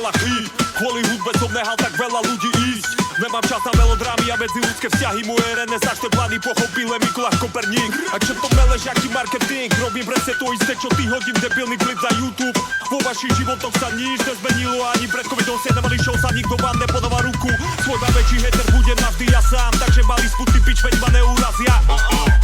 veľa chýb. Kvôli hudbe som nehal tak veľa ľudí ísť. Nemám čas na melodrámy a medziľudské vzťahy. Moje renesančné plány pochopil Mikuláš Koperník. A čo to meleš, aký marketing? Robím presne to isté, čo ty hodím debilný klip za YouTube. Vo vašich životoch sa nič nezmenilo, ani pred covidom ste nemali show, sa nikto vám nepodáva ruku. Svoj najväčší hater budem navždy ja sám, takže malý sputný pič, veď ma neurazia.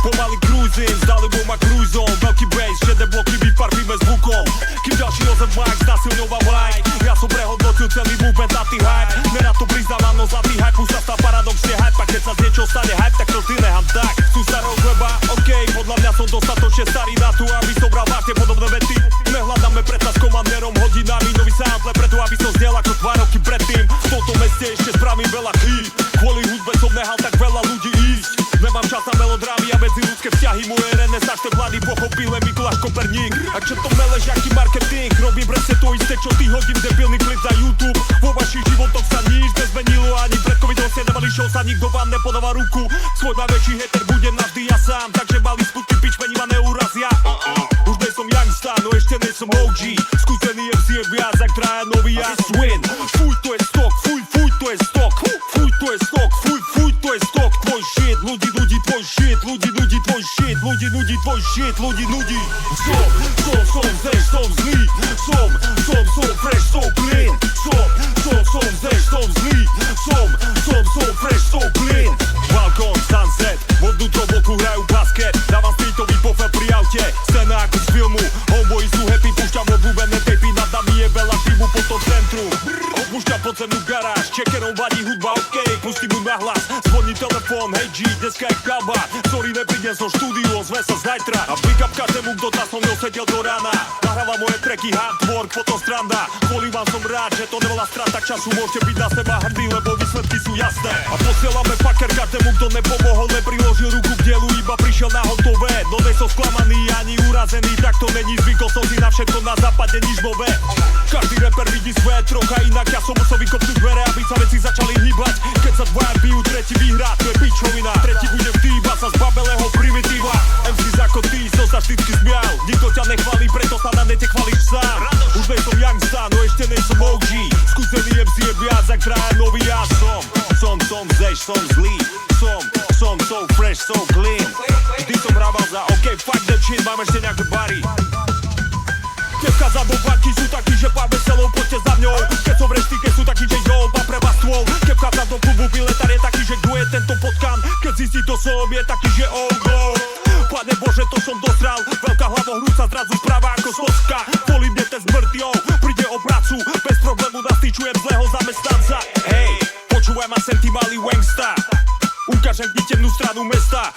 Pomaly cruising, s dalibou ma cruizom. Veľký bass, šedé bloky vyfarbíme s bukom. Kým ďalší ozem vlak, znasilňoval vlajk. Ja som prehodnotil celý movement na tý hype. Nerad to priznávam, no zlatý hype už sa stal paradoxne hype. A keď sa z niečo stane hype, tak to vždy nechám tak. Sú starou chleba, okej, podľa mňa som dostatočne starý na to, aby som bral vážne podobné vety. Nehľadáme preto s komandérom hodinami nový sample, preto aby som znel ako 2 roky predtým. V tomto meste ešte spravím veľa chýb. Kvôli hudbe som nehal tak veľa ľudí ísť. Nemám čas na melodrámy a medziľudské vzťahy. Moje renesančné plány pochopil Mikuláš Koperník. A čo to meleš, aký marketing? Robím presne to isté, čo ty hodím debilný klip za YouTube. Vo vašich životoch sa nič nezmenilo, ani pred covidom ste nemali show, sa nikto vám nepodáva ruku. Svoj najväčší hater budem navždy ja sám, takže malý sputný pič, mení ma neurazia. Už nej som youngsta, no ešte nej som OG. Skúsený MC je viac, ak traja nový ja swin. Fuj, to je stok, fuj, to je stok. Fuj, to je stok, fuj, to je stok. Tvoj shit, ľudí, tvoj shit, ľudí, tvoj shit, ľudí, tvoj shit, ľudí. Som zdeš, som zlý. Som fresh, som clean. Som zdeš, som zlý. Som fresh, som clean. Balkón, sunset, vodnútro boku hrajú basket. Dávam streetový pofel pri aute, scéna ako z filmu. Homeboyi sú happy, púšťam obľúbené tapy. Nad nami je veľa týmu po tom centru. Opúšťam podzemnú garáž, checkerom vadí hudba, okej. Pustím mu nahlas, zvoní telefón. Hej G, dneska je kabát. Sorry, neprídem zo štúdiu, ozve sa zajtra. A pick up každému, kto tá so mnou sedel do rána. Nahráva moje tracky, hardwork, potom stranda. Kvôli vám som rád, že to nebola strata času. Môžete byť na seba hrdí, lebo výsledky sú jasné. A posielame paker každému, kto nepomohol, nepriložil ruku k dielu, iba prišiel na hotové. No nej som sklamaný, ani urazený, tak to není. Zvykol som si na všetko, na západe nič nové. Každý rapper vidí svet trocha inak. Ja som musel vykopnúť dvere, aby sa veci začali hýbať. Keď sa dvaja bijú, tretí vyhrá, to je pičovina. Tretí bude vždy iba sa z babelého primitíva. MCs ako ty, som sa vždycky smial. Nikto ťa nechvalí, preto sa na nete chvalíš sám. Už nej som youngsta, no ešte nej som OG. Skúsený MC je viac, ak traja nový ja som. Som zdeš, som zlý. Som so fresh, so clean. Vždy som hrával za OK, fuck that shit, mám ešte nejaké bary. Devka za bobaky sú takí, že pár veselov, poďte za mňou. Keď som v reštike sú takí, že jo, má pre vás stôl. Keď vchádzam do klubu, biletár je taký, že kto je tento potkan. Keď zistí to som, je taký, že oh go. Pane Bože, to som dosral. Veľká hlavohrúca zrazu správa ako soska. Volí mne ten smrťou, príde o prácu. Bez problému nastyčujem zlého zamestnanca. Hej, počúvaj ma sem ty malý wangsta. Ukážem ti temnú stranu mesta.